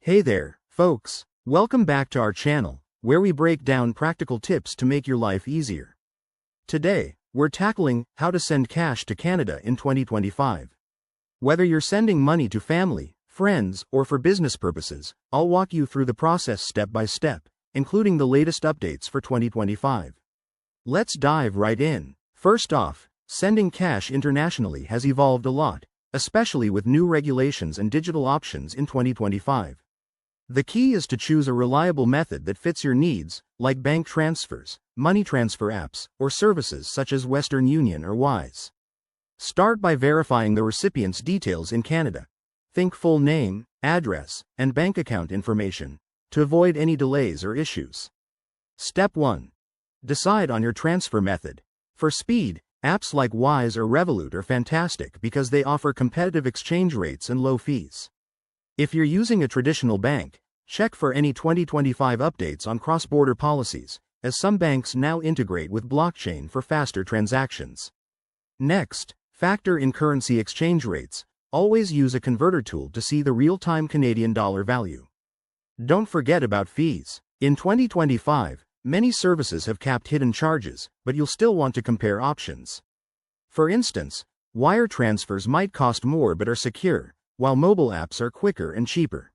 Hey there, folks. Welcome back to our channel, where we break down practical tips to make your life easier. Today, we're tackling how to send cash to Canada in 2025. Whether you're sending money to family, friends, or for business purposes, I'll walk you through the process step by step, including the latest updates for 2025. Let's dive right in. First off, sending cash internationally has evolved a lot, especially with new regulations and digital options in 2025. The key is to choose a reliable method that fits your needs, like bank transfers, money transfer apps, or services such as Western Union or Wise. Start by verifying the recipient's details in Canada. Think full name, address, and bank account information to avoid any delays or issues. Step 1. Decide on your transfer method. For speed, apps like Wise or Revolut are fantastic because they offer competitive exchange rates and low fees. If you're using a traditional bank, check for any 2025 updates on cross-border policies, as some banks now integrate with blockchain for faster transactions. Next, factor in currency exchange rates. Always use a converter tool to see the real-time Canadian dollar value. Don't forget about fees. In 2025, many services have capped hidden charges, but you'll still want to compare options. For instance, wire transfers might cost more but are secure, while mobile apps are quicker and cheaper.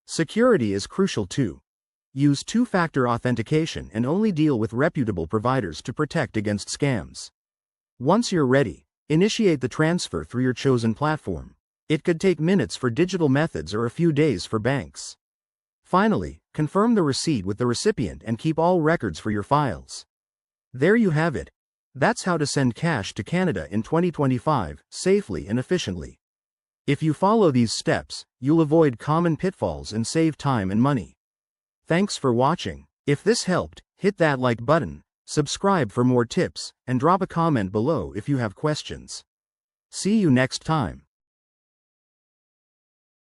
Security is crucial too. Use two-factor authentication and only deal with reputable providers to protect against scams. Once you're ready, initiate the transfer through your chosen platform. It could take minutes for digital methods or a few days for banks. Finally, confirm the receipt with the recipient and keep all records for your files. There you have it. That's how to send cash to Canada in 2025, safely and efficiently. If you follow these steps, you'll avoid common pitfalls and save time and money. Thanks for watching. If this helped, hit that like button, subscribe for more tips, and drop a comment below if you have questions. See you next time.